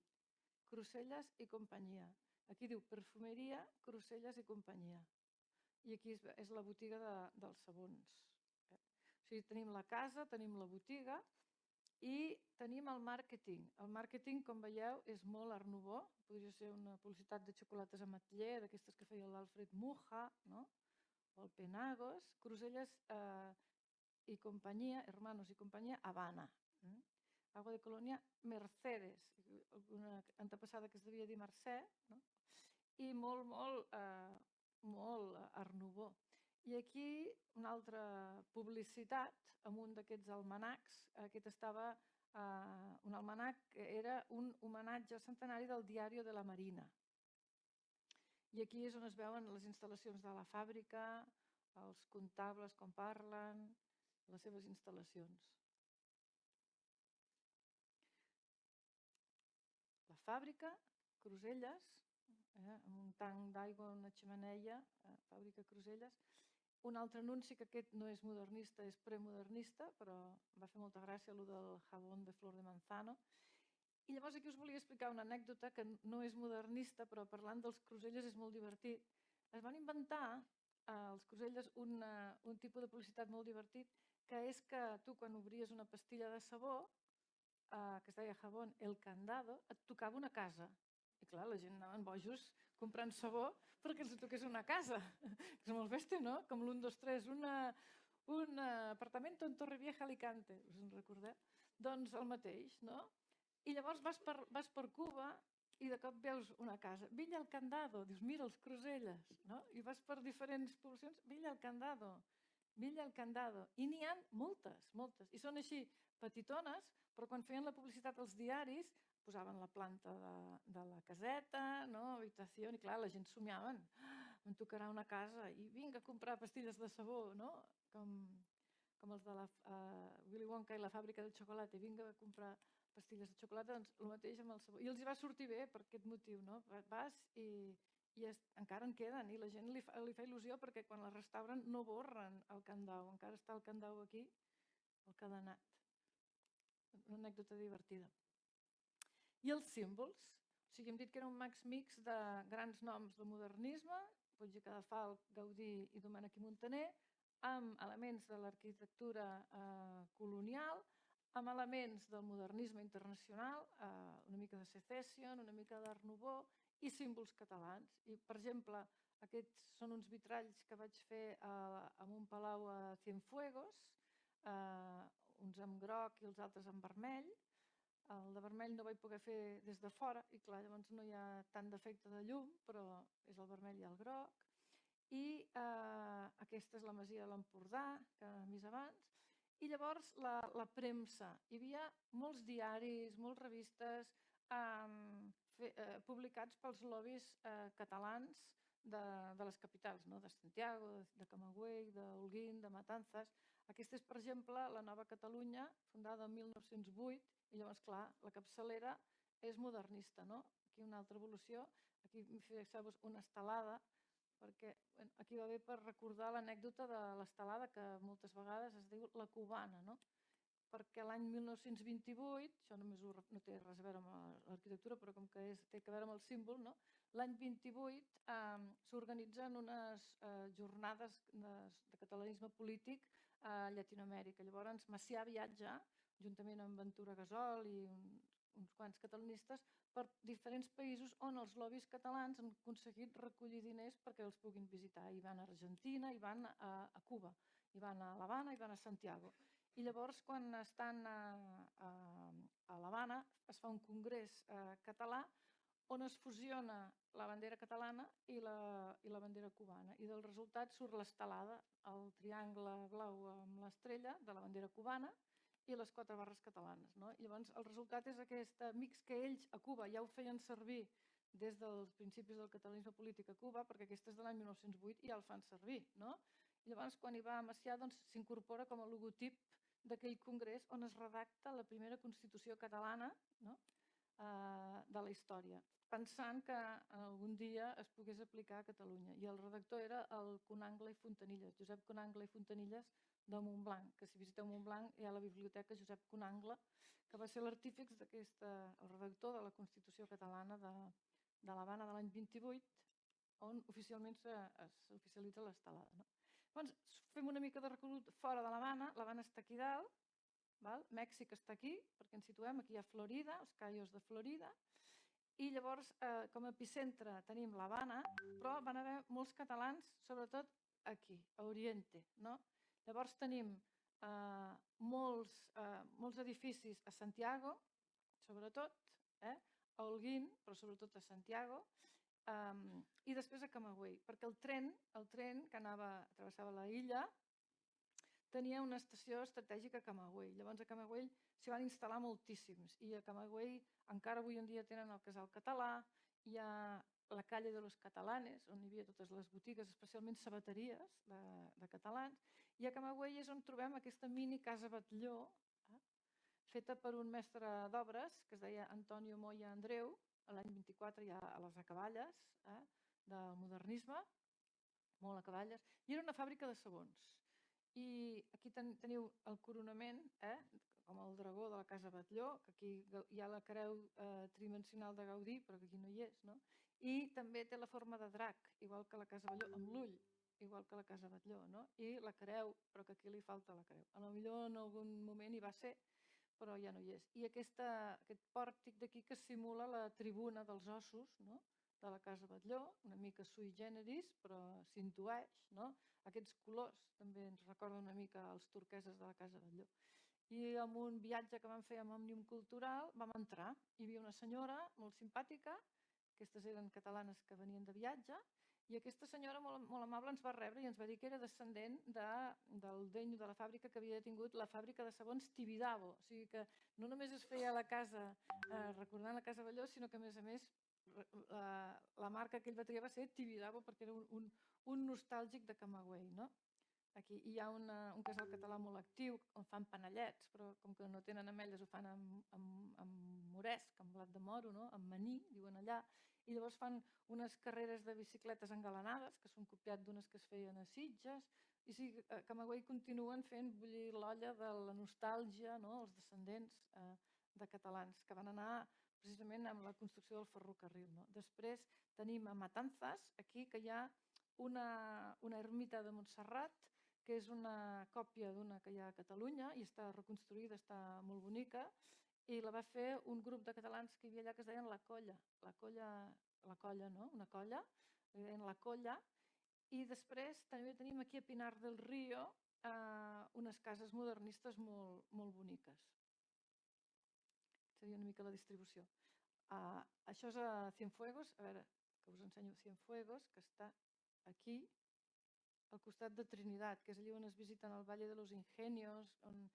Cruselles i companyia. Aquí diu perfumeria, Cruselles i companyia. I aquí és la botiga dels sabons. O sigui, tenim la casa, tenim la botiga i tenim el màrqueting. El màrqueting, com veieu, és molt art nouveau. Podria ser una publicitat de xocolates ametller, d'aquestes que feia l'Alfred Mucha, no? O el Penagos, Cruselles i companyia, Hermanos i companyia, Habana. Agua de Colonia, Mercedes, una antepassada que es devia dir Mercè, no? I molt art nouveau. I aquí una altra publicitat amb un d'aquests almanacs. Aquest estava un almanac que era un homenatge al centenari del Diario de la Marina. I aquí és on es veuen les instal·lacions de la fàbrica, els comptables com parlen, les seves instal·lacions. La fàbrica, Cruselles, amb un tanc d'aigua, una xemeneia, fàbrica Cruselles. Un altre anunci, que aquest no és modernista, és premodernista, però va fer molta gràcia allò del jabón de flor de manzano. I llavors aquí us volia explicar una anècdota que no és modernista, però parlant dels Cruselles és molt divertit. Es van inventar als Cruselles un tipus de publicitat molt divertit, que és que tu quan obries una pastilla de sabó, que es deia jabón El Candado, et tocava una casa. I clar, la gent anaven bojos comprant sabó perquè els toqués una casa. És molt bèstia, no? Com l'1, 2, 3, un apartamento en Torrevieja, Alicante. Us en recordeu? Doncs el mateix, no? I llavors vas per Cuba i de cop veus una casa. Villa El Candado. Dius, mira, els Cruselles, no? I vas per diferents poblacions. Villa El Candado. Villa El Candado. I n'hi ha moltes, moltes. I són així petitones, però quan feien la publicitat als diaris posaven la planta de la caseta, habitació, i clar, la gent somiaven. Em tocarà una casa i vinga a comprar pastilles de sabó, com els de la Willy Wonka i la fàbrica de xocolata, i vinga a comprar pastilles de xocolata, doncs el mateix amb el sabó. I els hi va sortir bé per aquest motiu, no? Vas i encara en queden i la gent li fa il·lusió perquè quan les restauren no borren el candau, encara està el candau aquí, el cadenat. Una anècdota divertida. I els símbols? O sigui, hem dit que era un mix de grans noms del modernisme, Puig i Cadafalch, Gaudí i Domènech i Montaner, amb elements de l'arquitectura colonial, amb elements del modernisme internacional, una mica de Secession, una mica d'Art Nouveau i símbols catalans. I, per exemple, aquests són uns vitralls que vaig fer en un palau a Cienfuegos, uns amb groc i els altres amb vermell. El de vermell no vaig poder fer des de fora i clar, llavors no hi ha tant d'efecte de llum, però és el vermell i el groc. I aquesta és la masia de l'Empordà, que hem vist abans. I llavors la premsa. Hi havia molts diaris, moltes revistes publicats pels lobbies catalans de les capitals, no? De Santiago, de Camagüey, d'Holguín, de Matanzas. Aquesta és, per exemple, la Nova Catalunya, fundada el 1908, i llavors, clar, la capçalera és modernista, no? Aquí una altra evolució, aquí fixeu-vos una estelada, perquè aquí va bé per recordar l'anècdota de l'estelada que moltes vegades es diu la cubana, no? Perquè l'any 1928, això només no té res a veure amb l'arquitectura, però com que té a veure amb el símbol, no? L'any 28 s'organitzen unes jornades de catalanisme polític a Llatinoamèrica. Llavors Macià viatja, juntament amb Ventura Gasol i uns quants catalanistes, per diferents països on els lobbies catalans han aconseguit recollir diners perquè els puguin visitar. Hi van a Argentina, hi van a Cuba, hi van a l'Havana, hi van a Santiago. I llavors, quan estan a l'Havana, es fa un congrés català on es fusiona la bandera catalana i la bandera cubana. I del resultat surt l'estelada, el triangle blau amb l'estrella de la bandera cubana i les 4 barres catalanes. No? I llavors el resultat és aquest mix que ells a Cuba ja ho feien servir des dels principis del catalanisme polític a Cuba, perquè aquesta és de l'any 1908 i ja el fan servir. No? I llavors, quan hi va a Macià, s'incorpora com a logotip d'aquell congrés on es redacta la primera Constitució catalana, no? De la història, pensant que algun dia es pogués aplicar a Catalunya. I el redactor era el Conangle i Fontanilles, Josep Conangle i Fontanilles de Montblanc, que si visiteu Montblanc hi ha la biblioteca Josep Conangle, que va ser l'artífex el redactor de la Constitució catalana de l'Havana de l'any 28, on oficialment s'oficialitza l'estelada. No? Llavors, fem una mica de recorregut fora de l'Havana. L'Havana està aquí dalt, Mèxic està aquí, perquè ens situem, aquí hi ha Florida, els Cayos de Florida, i llavors com a epicentre tenim l'Havana, però van haver molts catalans, sobretot aquí, a Oriente. No? Llavors tenim molts edificis a Santiago, sobretot, a Holguín, però sobretot a Santiago, i després a Camagüey, perquè el tren que travessava la illa tenia una estació estratègica a Camagüey. Llavors a Camagüey s'hi van instal·lar moltíssims i a Camagüey encara avui en dia tenen el casal català, hi ha la calle de los catalanes, on hi havia totes les botigues, especialment sabateries de catalans, i a Camagüey és on trobem aquesta mini casa Batlló, feta per un mestre d'obres que es deia Antonio Moya Andreu, l'any 24 ja a les acaballes del modernisme, molt acaballes, i era una fàbrica de sabons. I aquí teniu el coronament, com el dragó de la Casa Batlló, que aquí hi ha la creu tridimensional de Gaudí, però que aquí no hi és, no? I també té la forma de drac, igual que la Casa Batlló, amb l'ull, igual que la Casa Batlló, no? I la creu, però que aquí li falta la creu. Potser en algun moment hi va ser, però ja no hi és. I aquest pòrtic d'aquí que simula la tribuna dels ossos, no? De la Casa Batlló, una mica sui generis, però s'intueix, no? Aquests colors també ens recorden una mica els turqueses de la Casa Batlló. I en un viatge que vam fer amb Òmnium Cultural vam entrar. Hi havia una senyora molt simpàtica, aquestes eren catalanes que venien de viatge, i aquesta senyora molt amable ens va rebre i ens va dir que era descendent del dueño de la fàbrica que havia tingut la fàbrica de sabons Tibidabo. O sigui que no només es feia la casa recordant la Casa Batlló, sinó que a més la marca que ell va triar va ser Tibidabo perquè era un nostàlgic de Camagüey. No? Aquí hi ha un casal català molt actiu on fan panellets, però com que no tenen ametlles ho fan amb moresc, amb blat de moro, no? Amb maní, diuen allà, i llavors fan unes carreres de bicicletes engalanades, que són copiat d'unes que es feien a Sitges, i sí, a Camagüey continuen fent bullir l'olla de la nostàlgia, no? Els descendents de catalans que van anar precisament amb la construcció del ferrocarril. No? Després tenim a Matanzas, aquí que hi ha una ermita de Montserrat, que és una còpia d'una que hi ha a Catalunya i està reconstruïda, està molt bonica, i la va fer un grup de catalans que hi havia allà que es deien La Colla, no? Una colla, li deien La Colla, i després també tenim aquí a Pinar del Río unes cases modernistes molt, molt boniques. Seria una mica la distribució. Això és a Cienfuegos, a veure, que us ensenyo Cienfuegos, que està aquí, al costat de Trinitat, que és allà on es visiten el Valle de los Ingenios, on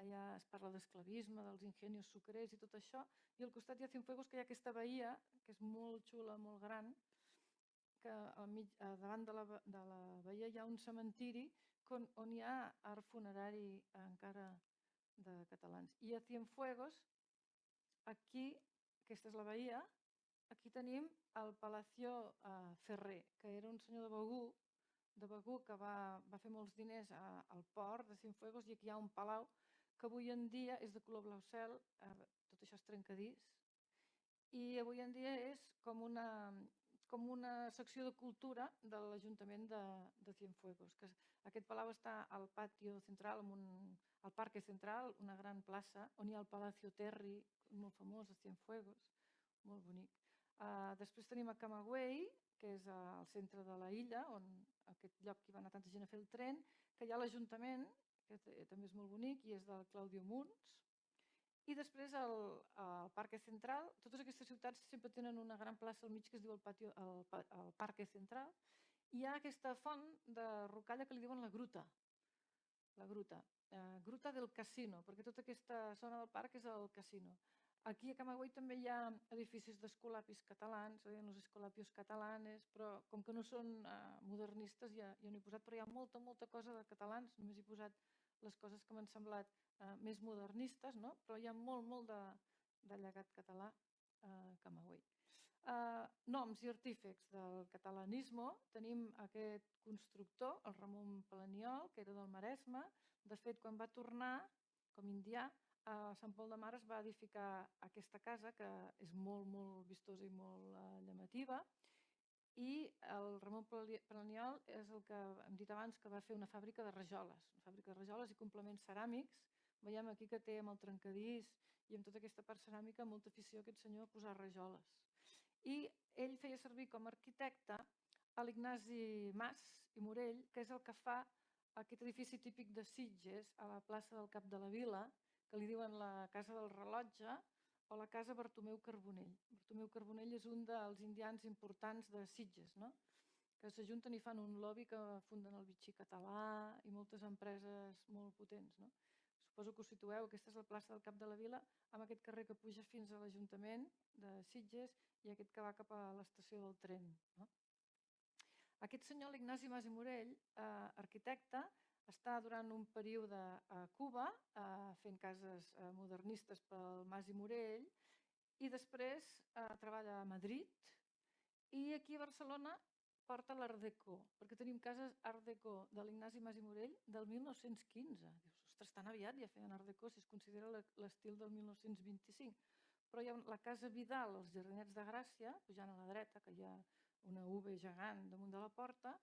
allà es parla d'esclavisme, dels ingenios sucrers i tot això, i al costat hi ha Cienfuegos, que hi ha aquesta bahia, que és molt xula, molt gran, que davant de la bahia hi ha un cementiri on hi ha art funerari encara de catalans. I a Cienfuegos, aquí, aquesta és la bahia, aquí tenim el Palacio Ferrer, que era un senyor de Begur que va fer molts diners al port de Cienfuegos, i aquí hi ha un palau que avui en dia és de color blau cel, tot això és trencadís, i avui en dia és com una secció de cultura de l'Ajuntament de Cienfuegos. Aquest palau està al patio central, al Parque Central, una gran plaça, on hi ha el Palacio Terri, molt famós, a Cienfuegos, molt bonic. Després tenim a Camagüey, que és al centre de la illa, on aquest lloc que hi va anar tanta gent a fer el tren, que hi ha l'Ajuntament, que també és molt bonic, i és del Claudio Munz. I després al Parque Central, totes aquestes ciutats sempre tenen una gran plaça al mig que es diu el Parque Central, i hi ha aquesta font de rocalla que li diuen la Gruta. La Gruta. Gruta del Casino, perquè tota aquesta zona del parc és el casino. Aquí a Camagüey també hi ha edificis d'escolapis catalans, els escolapios catalanes, però com que no són modernistes ja no he posat, però hi ha molta cosa de catalans, només he posat les coses que m'han semblat més modernistes, no? Però hi ha molt de llegat català a Camagüey. Noms i artífecs del catalanisme, tenim aquest constructor, el Ramon Planiol, que era del Maresme. De fet, quan va tornar com indià, a Sant Pol de Mar es va edificar aquesta casa, que és molt vistosa i molt llamativa, i el Ramon Planiol és el que hem dit abans, que va fer una fàbrica de rajoles i complements ceràmics. Veiem aquí que té amb el trencadís i amb tota aquesta part ceràmica molta afició aquest senyor a posar rajoles. I ell feia servir com a arquitecte a l'Ignasi Mas i Morell, que és el que fa aquest edifici típic de Sitges a la plaça del Cap de la Vila, que li diuen la Casa del Rellotge o la Casa Bartomeu Carbonell. Bartomeu Carbonell és un dels indians importants de Sitges, no? Que s'ajunten i fan un lobby que funden el Vichy català i moltes empreses molt potents. No? Suposo que us situeu, aquesta és la plaça del Cap de la Vila, amb aquest carrer que puja fins a l'Ajuntament de Sitges i aquest que va cap a l'estació del tren. No? Aquest senyor, l'Ignasi Mas i Morell, arquitecte, està durant un període a Cuba fent cases modernistes pel Mas i Morell, i després treballa a Madrid, i aquí a Barcelona porta l'Art Deco, perquè tenim cases Art Deco de l'Ignasi Mas i Morell del 1915. Dius, ostres, tan aviat ja feien Art Deco si es considera l'estil del 1925. Però hi ha la Casa Vidal, els Jardinets de Gràcia, pujant a la dreta, que hi ha una V gegant damunt de la porta,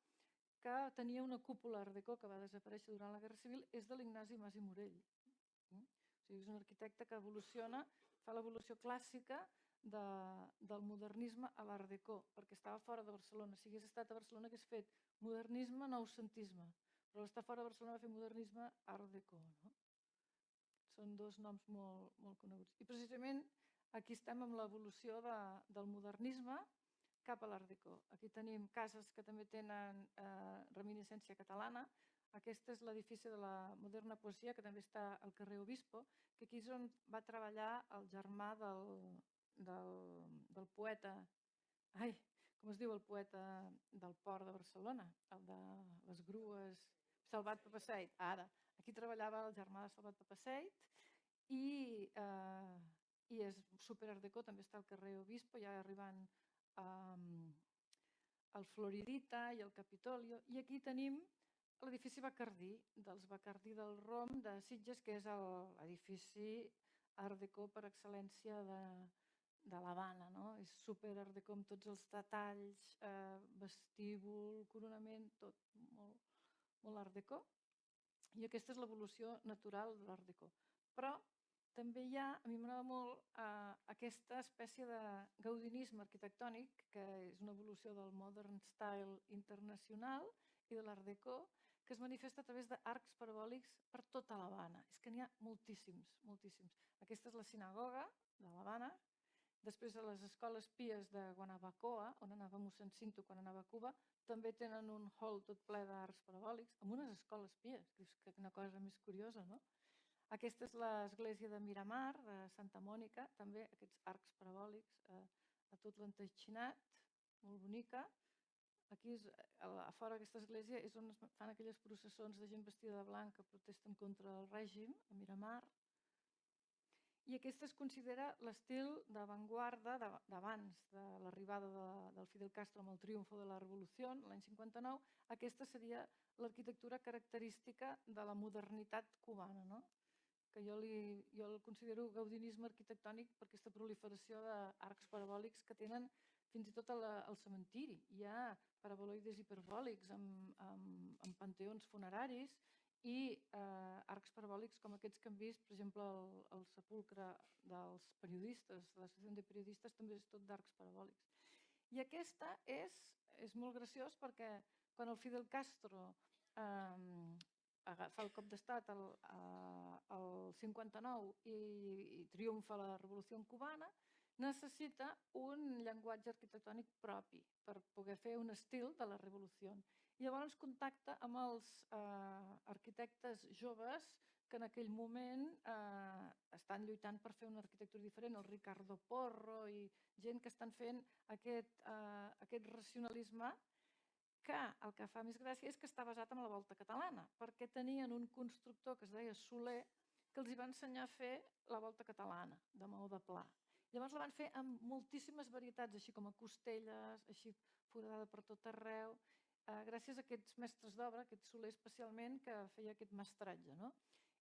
que tenia una cúpula Art Deco que va desaparèixer durant la Guerra Civil, és de l'Ignasi Mas i Morell. O sigui, és un arquitecte que evoluciona, fa l'evolució clàssica del modernisme a l'Art Deco, perquè estava fora de Barcelona. Si hagués estat a Barcelona hagués fet modernisme, noucentisme, però estar fora de Barcelona va fer modernisme Art Deco. No? Són dos noms molt coneguts. I precisament aquí estem amb l'evolució del modernisme cap a l'Art Deco. Aquí tenim cases que també tenen reminiscència catalana. Aquest és l'edifici de la Moderna Poesia, que també està al carrer Obispo, que aquí és on va treballar el germà del poeta, com es diu el poeta del port de Barcelona? El de les grues, Salvat Papasseit, ara. Aquí treballava el germà de Salvat Papasseit i és super art déco, també està al carrer Obispo, ja arribant al Floridita i al Capitolio. I aquí tenim l'edifici Bacardí, dels Bacardí del Rom de Sitges, que és l'edifici art déco per excel·lència de l'Havana, no? És super art déco amb tots els detalls, vestíbul, coronament, tot molt art déco. I aquesta és l'evolució natural de l'art déco. Però també hi ha, a mi m'agrada molt, aquesta espècie de gaudinisme arquitectònic, que és una evolució del modern style internacional i de l'art déco, que es manifesta a través d'arcs parabòlics per tota l'Havana. És que n'hi ha moltíssims, moltíssims. Aquesta és la sinagoga de l'Havana. Després, a les escoles pies de Guanabacoa, on anava mossèn Cinto quan anava a Cuba, també tenen un hall tot ple d'arcs parabòlics, amb unes escoles pies, que és una cosa més curiosa, no? Aquesta és l'església de Miramar, de Santa Mònica, també aquests arcs parabòlics a tot l'enteixinat, molt bonica. Aquí, a fora d'aquesta església, és on es fan aquelles processons de gent vestida de blanc que protesten contra el règim, a Miramar. I aquesta es considera l'estil d'avantguarda d'abans de l'arribada del Fidel Castro amb el triomfo de la Revolució, l'any 59. Aquesta seria l'arquitectura característica de la modernitat cubana, no? Que jo el considero gaudinisme arquitectònic per aquesta proliferació d'arcs parabòlics que tenen fins i tot al cementiri. Hi ha paraboloides hiperbòlics amb panteons funeraris i arcs parabòlics com aquests que hem vist, per exemple, el sepulcre dels periodistes, de l'associació de periodistes, també és tot d'arcs parabòlics. I aquesta és molt graciós perquè quan el Fidel Castro fa el cop d'estat el 59 i triomfa la Revolució cubana, necessita un llenguatge arquitectònic propi per poder fer un estil de la Revolució. I llavors contacta amb els arquitectes joves que en aquell moment estan lluitant per fer una arquitectura diferent, el Ricardo Porro i gent que estan fent aquest racionalisme que el que fa més gràcia és que està basat en la volta catalana, perquè tenien un constructor que es deia Soler que els hi va ensenyar a fer la volta catalana, de maó de pla. Llavors la van fer amb moltíssimes varietats, així com a costelles, així foradada per tot arreu, gràcies a aquests mestres d'obra, aquest Soler especialment, que feia aquest mestratge, no?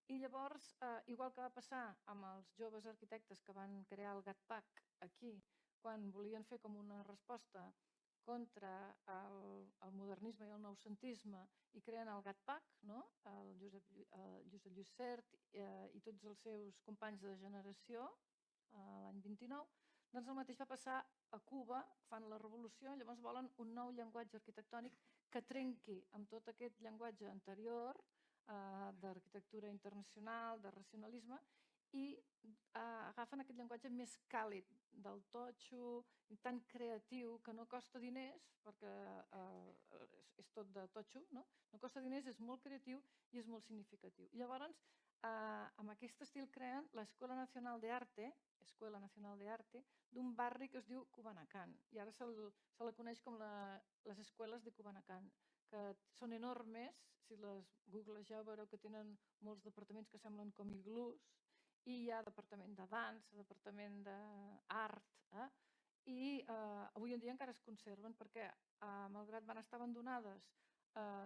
I llavors, igual que va passar amb els joves arquitectes que van crear el GATPAC aquí, quan volien fer com una resposta contra el modernisme i el noucentisme i creen el GATPAC, no? El Josep Llussert i tots els seus companys de generació, l'any 29, doncs el mateix va passar a Cuba, fan la revolució, llavors volen un nou llenguatge arquitectònic que trenqui amb tot aquest llenguatge anterior d'arquitectura internacional, de racionalisme, i agafen aquest llenguatge més càlid del totxo, tan creatiu, que no costa diners, perquè és tot de totxo, no? No costa diners, és molt creatiu i és molt significatiu. I llavors, amb aquest estil creen l'Escola Nacional de Arte, Escuela Nacional de Arte, d'un barri que es diu Cubanacan. I ara se la coneix com les escoles de Cubanacan, que són enormes, si les googlegeu veureu que tenen molts departaments que semblen com iglús, i hi ha departament de dansa, departament d'art, i avui en dia encara es conserven perquè, malgrat van estar abandonades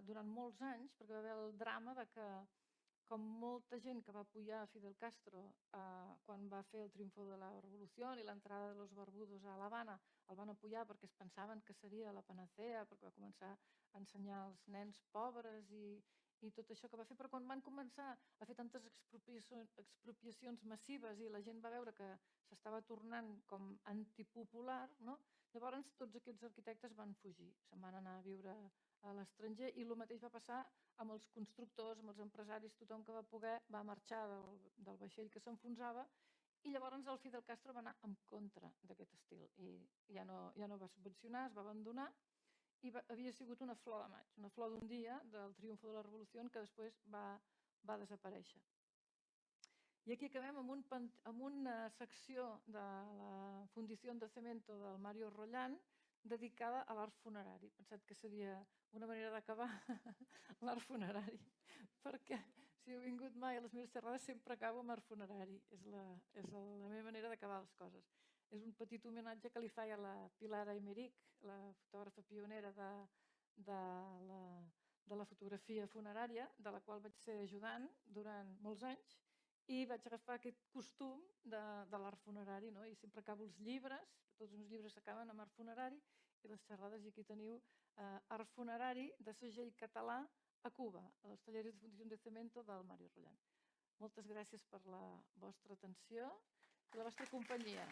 durant molts anys, perquè va haver el drama de que, com molta gent que va apoyar a Fidel Castro quan va fer el triomfo de la Revolució i l'entrada de los barbudos a l'Havana, el van apoyar perquè es pensaven que seria la panacea, perquè va començar a ensenyar als nens pobres i tot això que va fer, però quan van començar a fer tantes expropiacions massives i la gent va veure que s'estava tornant com antipopular, no? Llavors tots aquests arquitectes van fugir, se'n van anar a viure a l'estranger i el mateix va passar amb els constructors, amb els empresaris, tothom que va poder va marxar del vaixell que s'enfonsava i llavors el Fidel Castro va anar en contra d'aquest estil i ja no va subvencionar, es va abandonar i havia sigut una flor de maig, una flor d'un dia del triomfo de la Revolució que després va desaparèixer. I aquí acabem amb una secció de la Fundició de Cemento del Mario Rollán dedicada a l'art funerari. He pensat que seria una manera d'acabar l'art funerari. perquè si heu vingut mai a les meves xerrades sempre acabo amb art funerari. És la meva manera d'acabar les coses. És un petit homenatge que li faig a la Pilar Aymerich, la fotògrafa pionera de la fotografia funerària, de la qual vaig ser ajudant durant molts anys, i vaig agafar aquest costum de l'art funerari, no? I sempre acabo els llibres, tots els meus llibres s'acaben amb art funerari, i les xerrades, i aquí teniu art funerari de segell català a Cuba, a los talleres de fundición de cemento del Mario Rollán. Moltes gràcies per la vostra atenció i la vostra companyia.